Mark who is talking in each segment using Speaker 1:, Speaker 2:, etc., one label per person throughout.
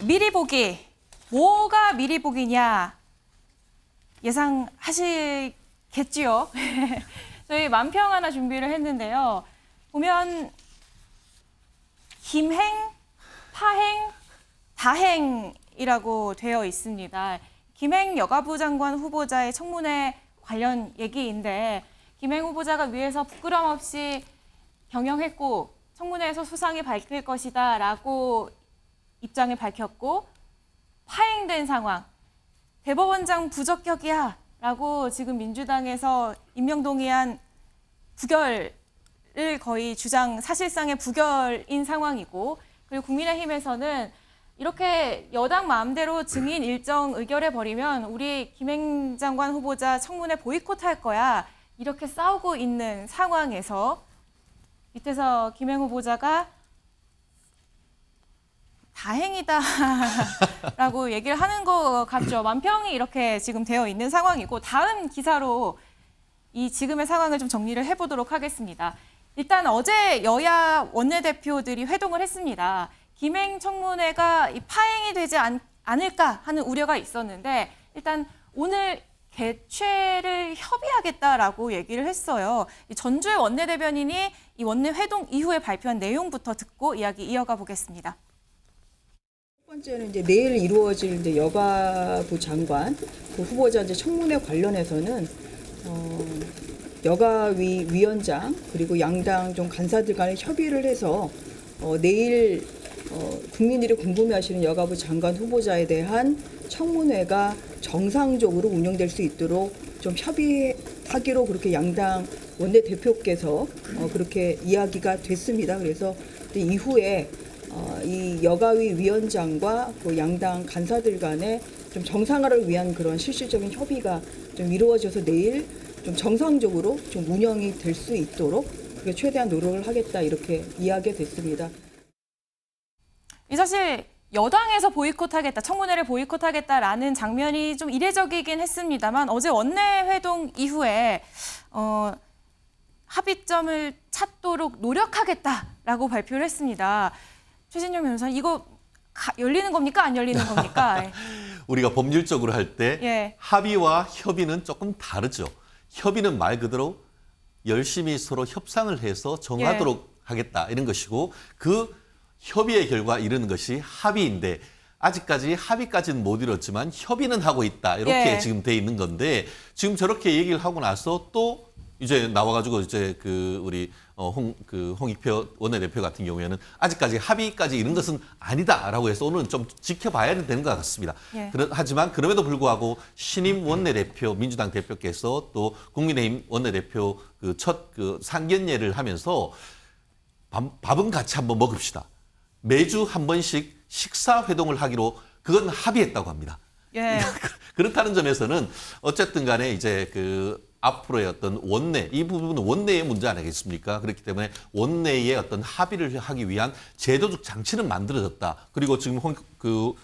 Speaker 1: 미리 보기. 뭐가 미리 보기냐? 예상하시겠지요? 저희 만평 하나 준비를 했는데요. 보면 김행, 파행, 다행이라고 되어 있습니다. 김행 여가부 장관 후보자의 청문회 관련 얘기인데 김행 후보자가 위에서 부끄럼 없이 경영했고 청문회에서 수상이 밝힐 것이다 라고 입장을 밝혔고 파행된 상황, 대법원장 부적격이야 라고 지금 민주당에서 임명동의안 부결을 거의 주장, 사실상의 부결인 상황이고, 그리고 국민의힘에서는 이렇게 여당 마음대로 증인 일정 의결해버리면 우리 김행 장관 후보자 청문회 보이콧할 거야 이렇게 싸우고 있는 상황에서 밑에서 김행 후보자가 다행이다라고 얘기를 하는 것 같죠. 만평이 이렇게 지금 되어 있는 상황이고, 다음 기사로 이 지금의 상황을 좀 정리를 해보도록 하겠습니다. 일단 어제 여야 원내대표들이 회동을 했습니다. 김행 청문회가 파행이 되지 않을까 하는 우려가 있었는데 일단 오늘 개최를 협의하겠다라고 얘기를 했어요. 전주의 원내대변인이 이 원내 회동 이후에 발표한 내용부터 듣고 이야기 이어가 보겠습니다.
Speaker 2: 첫 번째는 이제 내일 이루어질 이제 여가부 장관 그 후보자 이제 청문회 관련해서는 여가위 위원장 그리고 양당 좀 간사들 간에 협의를 해서 내일 국민들이 궁금해하시는 여가부 장관 후보자에 대한 청문회가 정상적으로 운영될 수 있도록 좀 협의하기로 그렇게 양당 원내대표께서 그렇게 이야기가 됐습니다. 그래서 이후에 이 여가위 위원장과 그 양당 간사들 간에 좀 정상화를 위한 그런 실질적인 협의가 좀 이루어져서 내일 좀 정상적으로 좀 운영이 될 수 있도록 최대한 노력을 하겠다 이렇게 이야기가 됐습니다.
Speaker 1: 이 사실 여당에서 보이콧하겠다, 청문회를 보이콧하겠다라는 장면이 좀 이례적이긴 했습니다만 어제 원내회동 이후에 합의점을 찾도록 노력하겠다라고 발표를 했습니다. 최진영 변호사님, 이거 열리는 겁니까? 안 열리는 겁니까?
Speaker 3: 우리가 법률적으로 할 때
Speaker 1: 예.
Speaker 3: 합의와 협의는 조금 다르죠. 협의는 말 그대로 열심히 서로 협상을 해서 정하도록 하겠다 이런 것이고, 그 협의의 결과 이르는 것이 합의인데 아직까지 합의까지는 못 이뤘지만 협의는 하고 있다 이렇게 지금 돼 있는 건데, 지금 저렇게 얘기를 하고 나서 또 이제 나와가지고 이제 그 우리 홍익표 원내대표 같은 경우에는 아직까지 합의까지 이런 것은 아니다라고 해서 오늘은 좀 지켜봐야 되는 것 같습니다. 하지만 그럼에도 불구하고 신임 원내대표 민주당 대표께서 또 국민의힘 원내대표 그 첫 그 상견례를 하면서 밥은 같이 한번 먹읍시다. 매주 한 번씩 식사 회동을 하기로 그건 합의했다고 합니다.
Speaker 1: 예.
Speaker 3: 그렇다는 점에서는 어쨌든 간에 이제 그 앞으로의 어떤 원내, 이 부분은 원내의 문제 아니겠습니까? 그렇기 때문에 원내의 어떤 합의를 하기 위한 제도적 장치는 만들어졌다. 그리고 지금 홍익표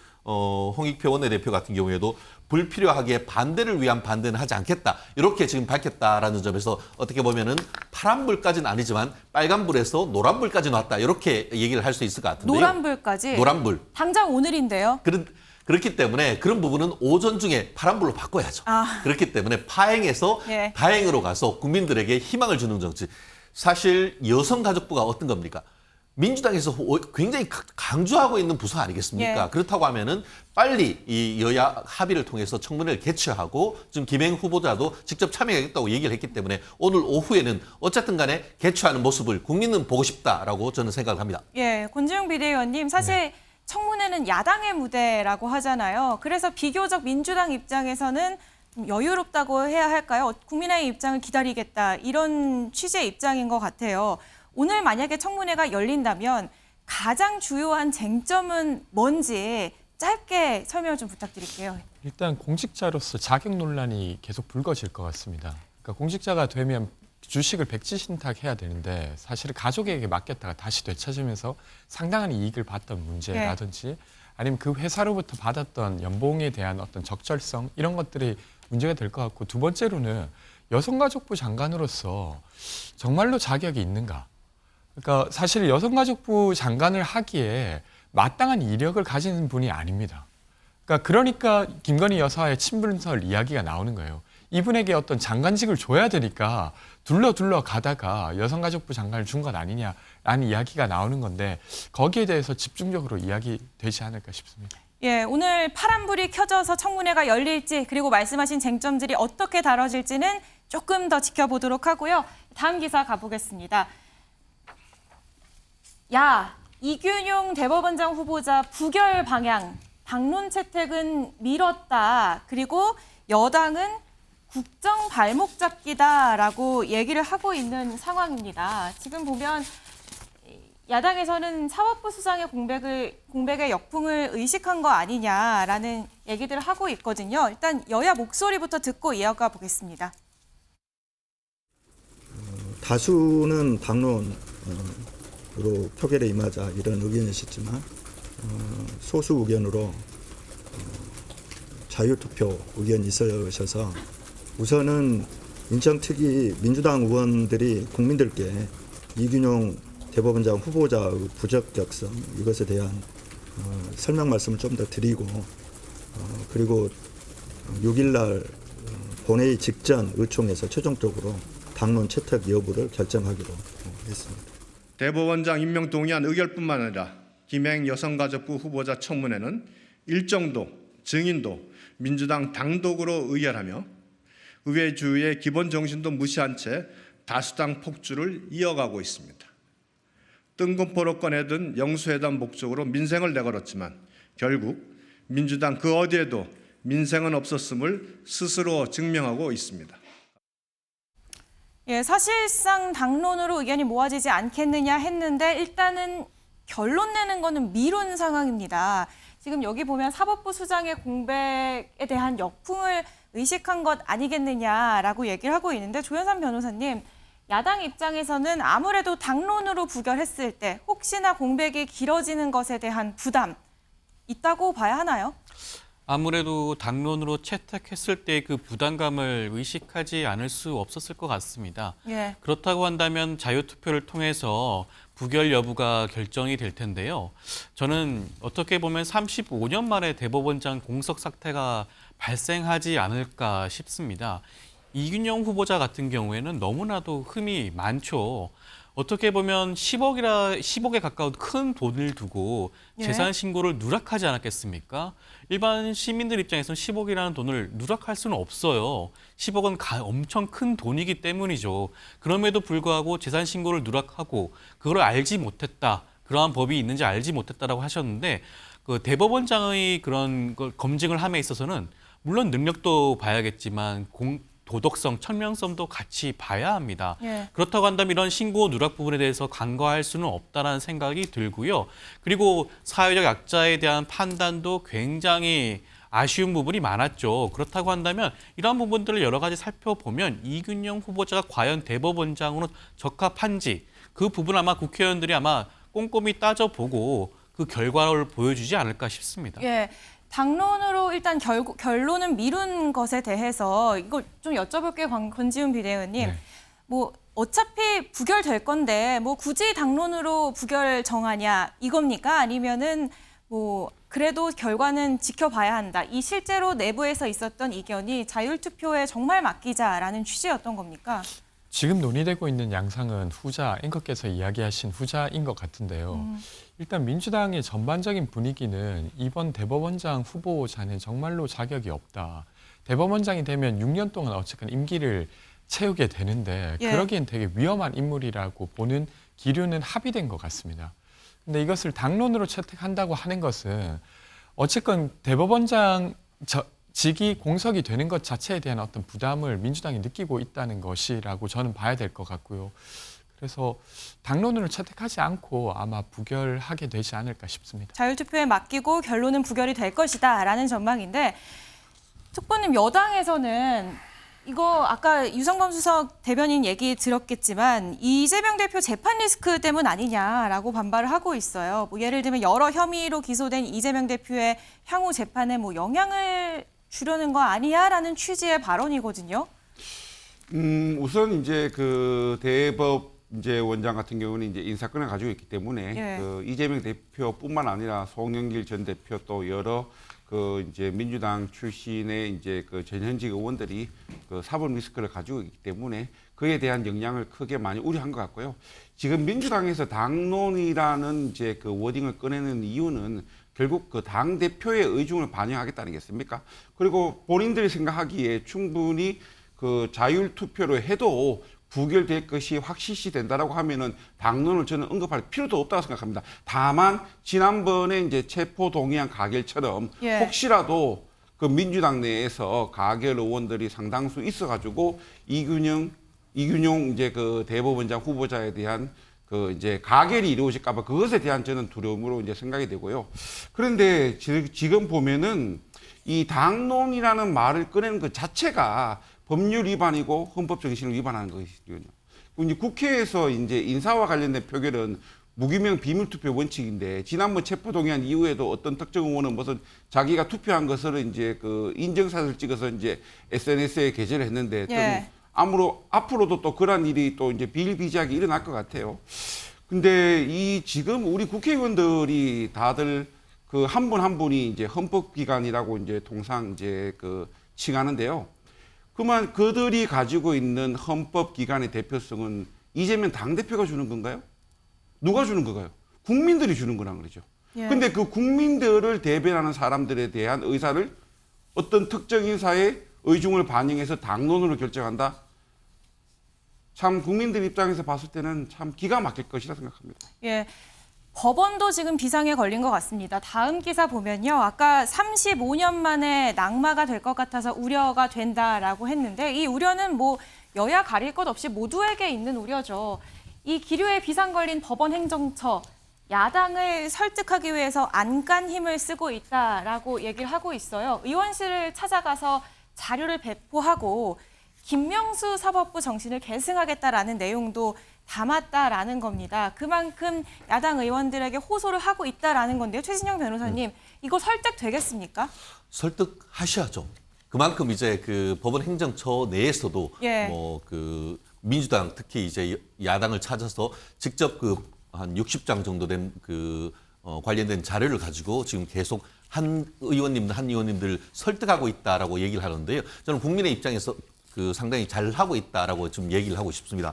Speaker 3: 원내대표 같은 경우에도 불필요하게 반대를 위한 반대는 하지 않겠다. 이렇게 지금 밝혔다라는 점에서 어떻게 보면은 파란불까지는 아니지만 빨간불에서 노란불까지 왔다. 이렇게 얘기를 할 수 있을 것 같은데요.
Speaker 1: 노란불까지?
Speaker 3: 노란불.
Speaker 1: 당장 오늘인데요.
Speaker 3: 그렇기 때문에 그런 부분은 오전 중에 파란불로 바꿔야죠. 그렇기 때문에 파행에서 다행으로 가서 국민들에게 희망을 주는 정치. 사실 여성가족부가 어떤 겁니까? 민주당에서 굉장히 강조하고 있는 부서 아니겠습니까? 그렇다고 하면은 빨리 이 여야 합의를 통해서 청문회를 개최하고 지금 김행 후보자도 직접 참여하겠다고 얘기를 했기 때문에 오늘 오후에는 어쨌든 간에 개최하는 모습을 국민은 보고 싶다라고 저는 생각을 합니다.
Speaker 1: 예, 권지웅 비대위원님, 사실 청문회는 야당의 무대라고 하잖아요. 그래서 비교적 민주당 입장에서는 좀 여유롭다고 해야 할까요? 국민의힘 입장을 기다리겠다 이런 취지의 입장인 것 같아요. 오늘 만약에 청문회가 열린다면 가장 주요한 쟁점은 뭔지 짧게 설명 좀 부탁드릴게요.
Speaker 4: 일단 공직자로서 자격 논란이 계속 불거질 것 같습니다. 그러니까 공직자가 되면 주식을 백지신탁해야 되는데 사실은 가족에게 맡겼다가 다시 되찾으면서 상당한 이익을 봤던 문제라든지 아니면 그 회사로부터 받았던 연봉에 대한 어떤 적절성 이런 것들이 문제가 될 것 같고, 두 번째로는 여성가족부 장관으로서 정말로 자격이 있는가? 그러니까 사실 여성가족부 장관을 하기에 마땅한 이력을 가진 분이 아닙니다. 그러니까 김건희 여사의 친분설 이야기가 나오는 거예요. 이분에게 어떤 장관직을 줘야 되니까 둘러 가다가 여성가족부 장관을 준 것 아니냐라는 이야기가 나오는 건데 거기에 대해서 집중적으로 이야기되지 않을까 싶습니다.
Speaker 1: 예, 오늘 파란불이 켜져서 청문회가 열릴지 그리고 말씀하신 쟁점들이 어떻게 다뤄질지는 조금 더 지켜보도록 하고요. 다음 기사 가보겠습니다. 이균용 대법원장 후보자 부결 방향, 당론 채택은 미뤘다. 그리고 여당은 국정 발목 잡기다라고 얘기를 하고 있는 상황입니다. 지금 보면 야당에서는 사법부 수장의 공백의 역풍을 의식한 거 아니냐라는 얘기들을 하고 있거든요. 일단 여야 목소리부터 듣고 이어가 보겠습니다.
Speaker 5: 다수는 당론으로 표결에 임하자 이런 의견이셨지만 소수 의견으로 자유투표 의견이 있으셔서 우선은 인천특위 민주당 의원들이 국민들께 이균용 대법원장 후보자의 부적격성 이것에 대한 설명 말씀을 좀 더 드리고 그리고 6일날 본회의 직전 의총에서 최종적으로 당론 채택 여부를 결정하기로 했습니다.
Speaker 6: 대법원장 임명 동의안 의결뿐만 아니라 김행 여성가족부 후보자 청문회는 일정도, 증인도 민주당 단독으로 의결하며 의회 주의의 기본 정신도 무시한 채 다수당 폭주를 이어가고 있습니다. 뜬금포로 꺼내든 영수회담 목적으로 민생을 내걸었지만 결국 민주당 그 어디에도 민생은 없었음을 스스로 증명하고 있습니다.
Speaker 1: 예, 사실상 당론으로 의견이 모아지지 않겠느냐 했는데 일단은 결론 내는 거는 미룬 상황입니다. 지금 여기 보면 사법부 수장의 공백에 대한 역풍을 의식한 것 아니겠느냐라고 얘기를 하고 있는데 조현삼 변호사님, 야당 입장에서는 아무래도 당론으로 부결했을 때 혹시나 공백이 길어지는 것에 대한 부담 있다고 봐야 하나요?
Speaker 7: 아무래도 당론으로 채택했을 때 그 부담감을 의식하지 않을 수 없었을 것 같습니다.
Speaker 1: 예.
Speaker 7: 그렇다고 한다면 자유투표를 통해서 부결 여부가 결정이 될 텐데요. 저는 어떻게 보면 35년 만에 대법원장 공석 사태가 발생하지 않을까 싶습니다. 이균용 후보자 같은 경우에는 너무나도 흠이 많죠. 어떻게 보면 10억에 가까운 큰 돈을 두고
Speaker 1: 예.
Speaker 7: 재산 신고를 누락하지 않았겠습니까? 일반 시민들 입장에서는 10억이라는 돈을 누락할 수는 없어요. 10억은 엄청 큰 돈이기 때문이죠. 그럼에도 불구하고 재산 신고를 누락하고 그걸 알지 못했다. 그러한 법이 있는지 알지 못했다라고 하셨는데 그 대법원장의 그런 걸 검증을 함에 있어서는 물론 능력도 봐야겠지만 도덕성, 청명성도 같이 봐야 합니다.
Speaker 1: 예.
Speaker 7: 그렇다고 한다면 이런 신고 누락 부분에 대해서 간과할 수는 없다라는 생각이 들고요. 그리고 사회적 약자에 대한 판단도 굉장히 아쉬운 부분이 많았죠. 그렇다고 한다면 이러한 부분들을 여러 가지 살펴보면 이균용 후보자가 과연 대법원장으로 적합한지 그 부분 아마 국회의원들이 아마 꼼꼼히 따져보고 그 결과를 보여주지 않을까 싶습니다.
Speaker 1: 예. 당론으로 일단 결론은 미룬 것에 대해서 이거 좀 여쭤볼게요, 권지훈 비대위원님.
Speaker 4: 네.
Speaker 1: 뭐 어차피 부결될 건데 뭐 굳이 당론으로 부결 정하냐 이겁니까? 아니면은 뭐 그래도 결과는 지켜봐야 한다. 이 실제로 내부에서 있었던 이견이 자율투표에 정말 맡기자라는 취지였던 겁니까?
Speaker 4: 지금 논의되고 있는 양상은 후자, 앵커께서 이야기하신 후자인 것 같은데요. 일단 민주당의 전반적인 분위기는 이번 대법원장 후보자는 정말로 자격이 없다. 대법원장이 되면 6년 동안 어쨌든 임기를 채우게 되는데
Speaker 1: 예.
Speaker 4: 그러기엔 되게 위험한 인물이라고 보는 기류는 합의된 것 같습니다. 근데 이것을 당론으로 채택한다고 하는 것은 어쨌건 대법원장 직이 공석이 되는 것 자체에 대한 어떤 부담을 민주당이 느끼고 있다는 것이라고 저는 봐야 될 것 같고요. 그래서 당론으로 채택하지 않고 아마 부결하게 되지 않을까 싶습니다.
Speaker 1: 자율투표에 맡기고 결론은 부결이 될 것이다라는 전망인데 특보님 여당에서는 이거 아까 유성범 수석 대변인 얘기 들었겠지만 이재명 대표 재판 리스크 때문 아니냐라고 반발을 하고 있어요. 뭐 예를 들면 여러 혐의로 기소된 이재명 대표의 향후 재판에 뭐 영향을 주려는 거 아니야라는 취지의 발언이거든요.
Speaker 8: 우선 이제 그 대법 이제 원장 같은 경우는 이제 인사권을 가지고 있기 때문에
Speaker 1: 예.
Speaker 8: 그 이재명 대표뿐만 아니라 송영길 전 대표 또 여러 그 이제 민주당 출신의 이제 그 전현직 의원들이 그 사법 리스크를 가지고 있기 때문에 그에 대한 영향을 크게 많이 우려한 것 같고요. 지금 민주당에서 당론이라는 이제 그 워딩을 꺼내는 이유는 결국 그 당 대표의 의중을 반영하겠다는 게 있습니까? 그리고 본인들이 생각하기에 충분히 그 자율 투표로 해도 부결될 것이 확실시 된다라고 하면은 당론을 저는 언급할 필요도 없다고 생각합니다. 다만 지난번에 이제 체포 동의안 가결처럼
Speaker 1: 예.
Speaker 8: 혹시라도 그 민주당 내에서 가결 의원들이 상당수 있어가지고 이균용 이제 그 대법원장 후보자에 대한 그 이제 가결이 이루어질까봐 그것에 대한 저는 두려움으로 이제 생각이 되고요. 그런데 지금 보면은 이 당론이라는 말을 꺼내는 것 자체가 법률 위반이고 헌법 정신을 위반하는 것이거든요. 이제 국회에서 이제 인사와 관련된 표결은 무기명 비밀 투표 원칙인데 지난번 체포동의안 이후에도 어떤 특정 의원은 무슨 자기가 투표한 것을 이제 그 인증사진을 찍어서 이제 SNS에 게재를 했는데
Speaker 1: 예.
Speaker 8: 앞으로도 또 그런 일이 또 이제 비일비재하게 일어날 것 같아요. 근데 이 지금 우리 국회의원들이 다들 그 한 분 한 분이 이제 헌법기관이라고 이제 통상 이제 그 칭하는데요. 그러면 그들이 가지고 있는 헌법기관의 대표성은 이재명 당대표가 주는 건가요? 누가 주는 건가요? 국민들이 주는 거란 그러죠.
Speaker 1: 예.
Speaker 8: 근데 그 국민들을 대변하는 사람들에 대한 의사를 어떤 특정 인사의 의중을 반영해서 당론으로 결정한다? 참 국민들 입장에서 봤을 때는 참 기가 막힐 것이라 생각합니다.
Speaker 1: 예. 법원도 지금 비상에 걸린 것 같습니다. 다음 기사 보면요. 아까 35년 만에 낙마가 될 것 같아서 우려가 된다라고 했는데 이 우려는 뭐 여야 가릴 것 없이 모두에게 있는 우려죠. 이 기류에 비상 걸린 법원 행정처, 야당을 설득하기 위해서 안간 힘을 쓰고 있다라고 얘기를 하고 있어요. 의원실을 찾아가서 자료를 배포하고 김명수 사법부 정신을 계승하겠다라는 내용도 담았다라는 겁니다. 그만큼 야당 의원들에게 호소를 하고 있다라는 건데요. 최진영 변호사님, 이거 설득되겠습니까?
Speaker 3: 설득하셔야죠. 그만큼 이제 그 법원 행정처 내에서도
Speaker 1: 예.
Speaker 3: 뭐 그 민주당 특히 이제 야당을 찾아서 직접 그 한 60장 정도 된 그 관련된 자료를 가지고 지금 계속 한 의원님들 설득하고 있다라고 얘기를 하는데요. 저는 국민의 입장에서 그 상당히 잘 하고 있다라고 좀 얘기를 하고 싶습니다.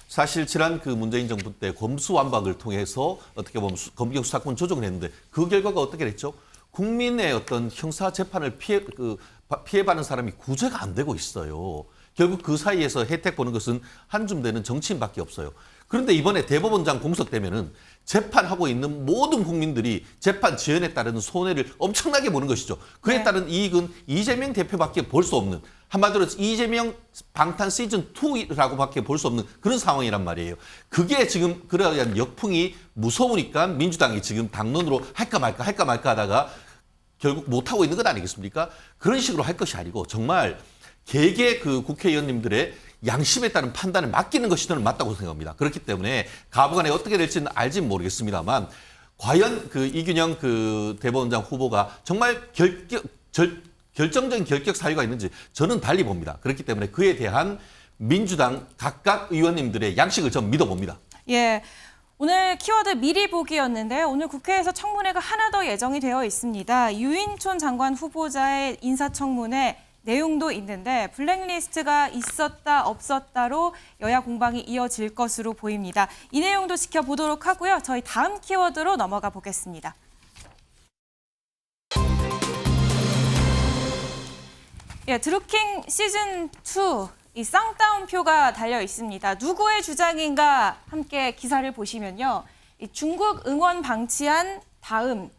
Speaker 3: 사실 지난 그 문재인 정부 때 검수완박을 통해서 어떻게 보면 검경 수사권 조정을 했는데 그 결과가 어떻게 됐죠? 국민의 어떤 형사 재판을 피해받는 사람이 구제가 안 되고 있어요. 결국 그 사이에서 혜택 보는 것은 한줌 되는 정치인밖에 없어요. 그런데 이번에 대법원장 공석되면은 재판하고 있는 모든 국민들이 재판 지연에 따른 손해를 엄청나게 보는 것이죠. 그에
Speaker 1: 네.
Speaker 3: 따른 이익은 이재명 대표밖에 볼 수 없는, 한마디로 이재명 방탄 시즌 2라고밖에 볼 수 없는 그런 상황이란 말이에요. 그게 지금 그러한 역풍이 무서우니까 민주당이 지금 당론으로 할까 말까 하다가 결국 못하고 있는 것 아니겠습니까? 그런 식으로 할 것이 아니고 정말 개개 그 국회의원님들의 양심에 따른 판단을 맡기는 것이 저는 맞다고 생각합니다. 그렇기 때문에 가부간에 어떻게 될지는 알지는 모르겠습니다만 과연 그 이균영 그 대법원장 후보가 정말 결정적인 결격 사유가 있는지 저는 달리 봅니다. 그렇기 때문에 그에 대한 민주당 각각 의원님들의 양식을 전 믿어봅니다.
Speaker 1: 예. 오늘 키워드 미리 보기였는데요. 오늘 국회에서 청문회가 하나 더 예정이 되어 있습니다. 유인촌 장관 후보자의 인사청문회 내용도 있는데 블랙리스트가 있었다 없었다로 여야 공방이 이어질 것으로 보입니다. 이 내용도 지켜보도록 하고요. 저희 다음 키워드로 넘어가 보겠습니다. 예, 드루킹 시즌2 이 쌍따옴표가 달려 있습니다. 누구의 주장인가 함께 기사를 보시면요. 이 중국 응원 방치한 다음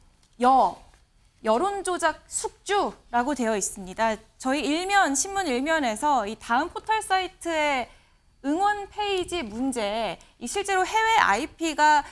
Speaker 1: 여론조작 숙주라고 되어 있습니다. 저희 신문 일면에서 이 다음 포털 사이트의 응원 페이지 문제, 실제로 해외 IP가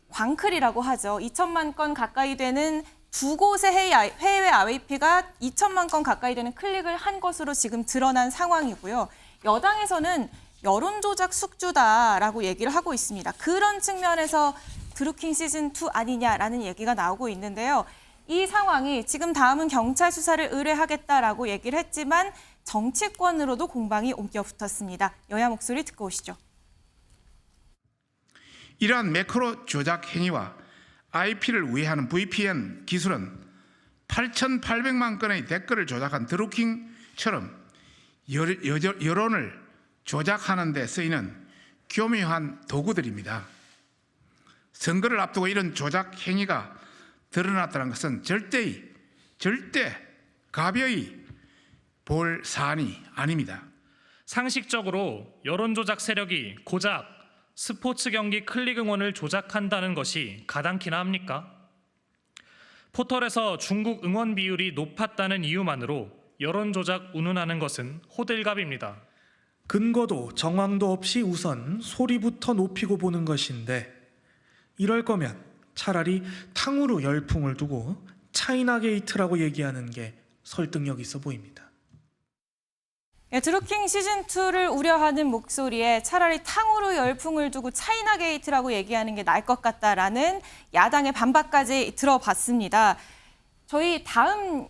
Speaker 1: 광클이라고 하죠. 2천만 건 가까이 되는 두 곳의 해외 IP가 2천만 건 가까이 되는 클릭을 한 것으로 지금 드러난 상황이고요. 여당에서는 여론조작 숙주다라고 얘기를 하고 있습니다. 그런 측면에서 드루킹 시즌2 아니냐라는 얘기가 나오고 있는데요. 이 상황이 지금 다음은 경찰 수사를 의뢰하겠다라고 얘기를 했지만 정치권으로도 공방이 옮겨 붙었습니다. 여야 목소리 듣고 오시죠.
Speaker 9: 이러한 매크로 조작 행위와 IP를 우회하는 VPN 기술은 8,800만 건의 댓글을 조작한 드루킹처럼 여론을 조작하는 데 쓰이는 교묘한 도구들입니다. 선거를 앞두고 이런 조작 행위가 드러났다는 것은 절대 가벼이 볼 사안이 아닙니다.
Speaker 10: 상식적으로 여론조작 세력이 고작 스포츠 경기 클릭 응원을 조작한다는 것이 가당키나 합니까? 포털에서 중국 응원 비율이 높았다는 이유만으로 여론조작 운운하는 것은 호들갑입니다.
Speaker 11: 근거도 정황도 없이 우선 소리부터 높이고 보는 것인데 이럴 거면 차라리 탕후루 열풍을 두고 차이나 게이트라고 얘기하는 게 설득력 있어 보입니다.
Speaker 1: 예, 드루킹 시즌2를 우려하는 목소리에 차라리 탕후루 열풍을 두고 차이나 게이트라고 얘기하는 게 나을 것 같다라는 야당의 반박까지 들어봤습니다. 저희 다음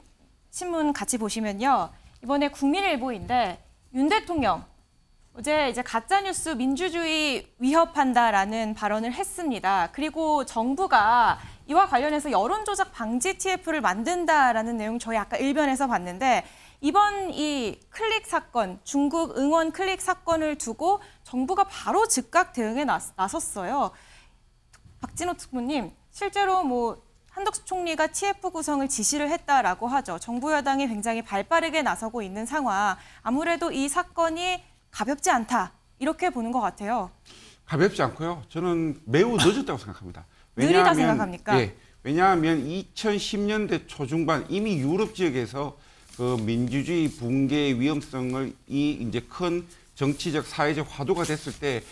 Speaker 1: 신문 같이 보시면요. 이번에 국민일보인데 윤 대통령 어제 이제 가짜뉴스 민주주의 위협한다라는 발언을 했습니다. 그리고 정부가 이와 관련해서 여론조작 방지 TF를 만든다라는 내용 저희 아까 일변에서 봤는데 이번 이 클릭 사건, 중국 응원 클릭 사건을 두고 정부가 바로 즉각 대응에 나섰어요. 박진호 특보님, 실제로 뭐 한덕수 총리가 TF 구성을 지시를 했다라고 하죠. 정부 여당이 굉장히 발빠르게 나서고 있는 상황. 아무래도 이 사건이 가볍지 않다. 이렇게 보는 것 같아요.
Speaker 8: 가볍지 않고요. 저는 매우 늦었다고 생각합니다.
Speaker 1: 느리다 생각합니까?
Speaker 8: 예, 왜냐하면 2010년대 초중반 이미 유럽 지역에서 그 민주주의 붕괴의 위험성을 이제 큰 정치적 사회적 화두가 됐을 때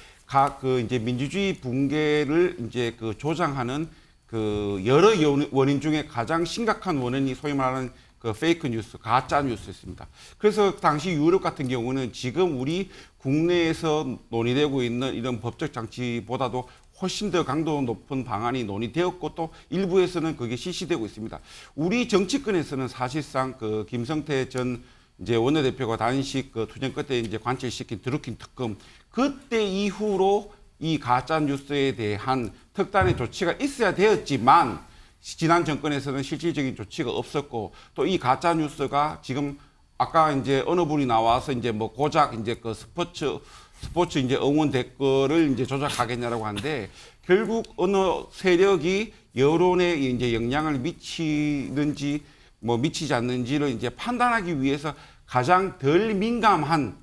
Speaker 8: 그 이제 민주주의 붕괴를 이제 그 조장하는 그 여러 원인 중에 가장 심각한 원인이 소위 말하는 그 페이크 뉴스, 가짜 뉴스였습니다. 그래서 당시 유럽 같은 경우는 지금 우리 국내에서 논의되고 있는 이런 법적 장치보다도 훨씬 더 강도 높은 방안이 논의되었고 또 일부에서는 그게 실시되고 있습니다. 우리 정치권에서는 사실상 그 김성태 전 이제 원내대표가 단식 그 투쟁 끝에 이제 관철시킨 드루킹 특검 그때 이후로 이 가짜 뉴스에 대한 특단의 조치가 있어야 되었지만 지난 정권에서는 실질적인 조치가 없었고 또 이 가짜 뉴스가 지금 아까 이제 어느 분이 나와서 이제 뭐 고작 이제 그 스포츠 이제 응원 댓글을 이제 조작하겠냐라고 하는데 결국 어느 세력이 여론에 이제 영향을 미치는지 뭐 미치지 않는지를 이제 판단하기 위해서 가장 덜 민감한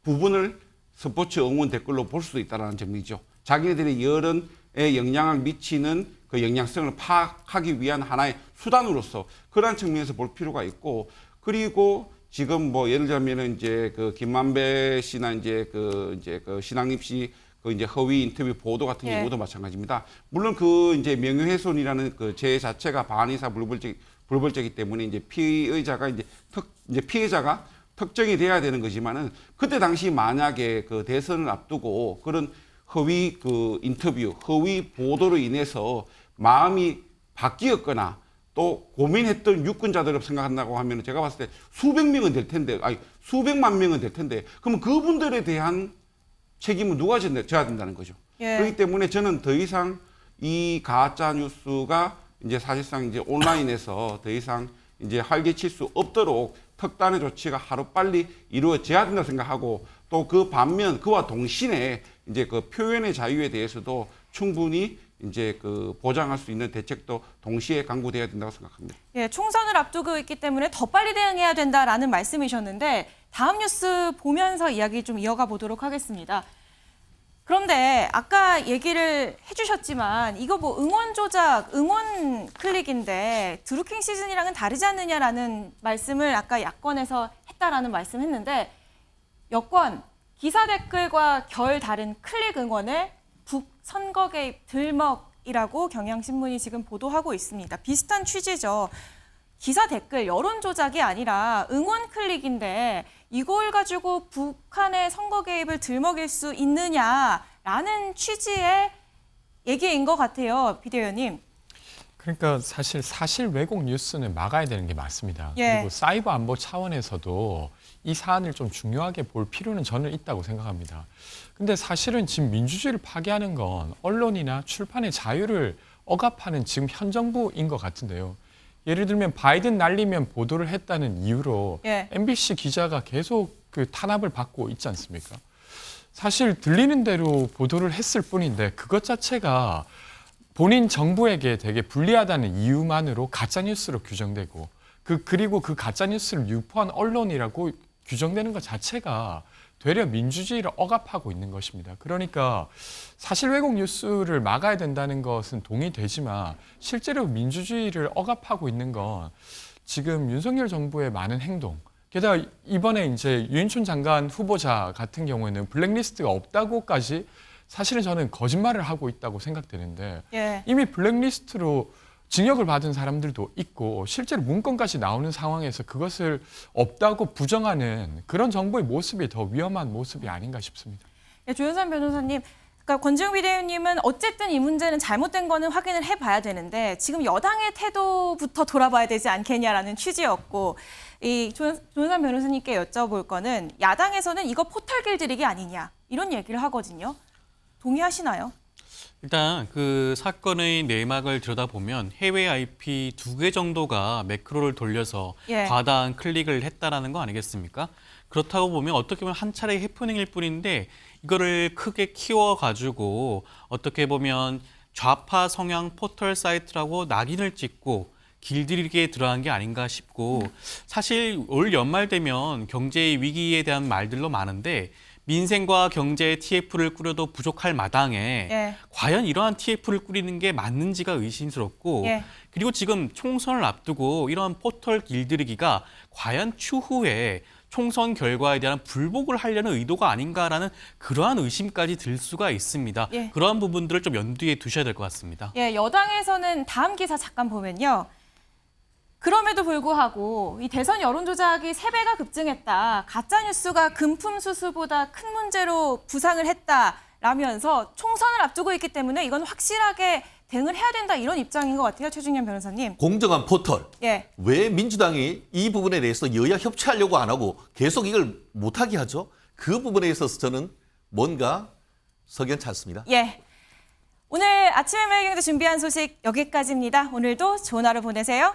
Speaker 8: 부분을 스포츠 응원 댓글로 볼 수도 있다는 점이죠. 자기네들의 여론에 영향을 미치는 그 영향성을 파악하기 위한 하나의 수단으로서 그러한 측면에서 볼 필요가 있고 그리고 지금 뭐 예를 들면은 이제 그 김만배 씨나 이제 그 신학립 씨 그 이제 허위 인터뷰 보도 같은 경우도 마찬가지입니다. 물론 그 이제 명예훼손이라는 그 죄 자체가 반의사 불벌죄이기 때문에 이제 피의자가 이제 피해자가 특정이 돼야 되는 거지만은 그때 당시 만약에 그 대선을 앞두고 그런 허위 그 인터뷰, 허위 보도로 인해서 마음이 바뀌었거나 또 고민했던 유권자들을 생각한다고 하면 제가 봤을 때 수백 명은 될 텐데, 아니 수백만 명은 될 텐데, 그러면 그분들에 대한 책임은 누가 져야 된다는 거죠.
Speaker 1: 예.
Speaker 8: 그렇기 때문에 저는 더 이상 이 가짜 뉴스가 이제 사실상 이제 온라인에서 더 이상 이제 활개칠 수 없도록 특단의 조치가 하루빨리 이루어져야 된다고 생각하고 또 그 반면 그와 동시에 이제 그 표현의 자유에 대해서도 충분히 이제 그 보장할 수 있는 대책도 동시에 강구돼야 된다고 생각합니다.
Speaker 1: 예, 총선을 앞두고 있기 때문에 더 빨리 대응해야 된다라는 말씀이셨는데 다음 뉴스 보면서 이야기 좀 이어가 보도록 하겠습니다. 그런데 아까 얘기를 해주셨지만 이거 뭐 응원 조작, 응원 클릭인데 드루킹 시즌이랑은 다르지 않느냐라는 말씀을 아까 야권에서 했다라는 말씀했는데 여권 기사 댓글과 결 다른 클릭 응원을 북 선거 개입 들먹이라고 경향신문이 지금 보도하고 있습니다. 비슷한 취지죠. 기사 댓글 여론 조작이 아니라 응원 클릭인데 이걸 가지고 북한의 선거 개입을 들먹일 수 있느냐라는 취지의 얘기인 것 같아요. 비대위원님.
Speaker 4: 그러니까 사실 왜곡 뉴스는 막아야 되는 게 맞습니다.
Speaker 1: 예.
Speaker 4: 그리고 사이버 안보 차원에서도 이 사안을 좀 중요하게 볼 필요는 저는 있다고 생각합니다. 근데 사실은 지금 민주주의를 파괴하는 건 언론이나 출판의 자유를 억압하는 지금 현 정부인 것 같은데요. 예를 들면 바이든 날리면 보도를 했다는 이유로
Speaker 1: 예.
Speaker 4: MBC 기자가 계속 그 탄압을 받고 있지 않습니까? 사실 들리는 대로 보도를 했을 뿐인데 그것 자체가 본인 정부에게 되게 불리하다는 이유만으로 가짜뉴스로 규정되고 그리고 그 가짜뉴스를 유포한 언론이라고 규정되는 것 자체가 되려 민주주의를 억압하고 있는 것입니다. 그러니까 사실 왜곡 뉴스를 막아야 된다는 것은 동의되지만 실제로 민주주의를 억압하고 있는 건 지금 윤석열 정부의 많은 행동, 게다가 이번에 이제 유인촌 장관 후보자 같은 경우에는 블랙리스트가 없다고까지 사실은 저는 거짓말을 하고 있다고 생각되는데
Speaker 1: 예.
Speaker 4: 이미 블랙리스트로 징역을 받은 사람들도 있고 실제로 문건까지 나오는 상황에서 그것을 없다고 부정하는 그런 정부의 모습이 더 위험한 모습이 아닌가 싶습니다.
Speaker 1: 예, 조윤선 변호사님, 그러니까 권지웅 비대위원님은 어쨌든 이 문제는 잘못된 거는 확인을 해봐야 되는데 지금 여당의 태도부터 돌아봐야 되지 않겠냐라는 취지였고 이 조윤선 변호사님께 여쭤볼 거는 야당에서는 이거 포털 길들이기 아니냐 이런 얘기를 하거든요. 동의하시나요?
Speaker 7: 일단 그 사건의 내막을 들여다보면 해외 IP 2개 정도가 매크로를 돌려서
Speaker 1: 예.
Speaker 7: 과다한 클릭을 했다라는 거 아니겠습니까? 그렇다고 보면 어떻게 보면 한 차례의 해프닝일 뿐인데 이거를 크게 키워가지고 어떻게 보면 좌파 성향 포털 사이트라고 낙인을 찍고 길들이기에 들어간 게 아닌가 싶고 사실 올 연말 되면 경제 위기에 대한 말들로 많은데 민생과 경제의 TF를 꾸려도 부족할 마당에
Speaker 1: 예.
Speaker 7: 과연 이러한 TF를 꾸리는 게 맞는지가 의심스럽고
Speaker 1: 예.
Speaker 7: 그리고 지금 총선을 앞두고 이러한 포털 길들이기가 과연 추후에 총선 결과에 대한 불복을 하려는 의도가 아닌가라는 그러한 의심까지 들 수가 있습니다.
Speaker 1: 예.
Speaker 7: 그러한 부분들을 좀 염두에 두셔야 될 것 같습니다.
Speaker 1: 예, 여당에서는 다음 기사 잠깐 보면요. 그럼에도 불구하고 이 대선 여론조작이 3배가 급증했다. 가짜뉴스가 금품 수수보다 큰 문제로 부상을 했다라면서 총선을 앞두고 있기 때문에 이건 확실하게 대응을 해야 된다 이런 입장인 것 같아요. 최중현 변호사님.
Speaker 3: 공정한 포털.
Speaker 1: 예.
Speaker 3: 왜 민주당이 이 부분에 대해서 여야 협치하려고 안 하고 계속 이걸 못하게 하죠? 그 부분에 있어서 저는 뭔가 석연치 않습니다.
Speaker 1: 예. 오늘 아침에 매일경제 준비한 소식 여기까지입니다. 오늘도 좋은 하루 보내세요.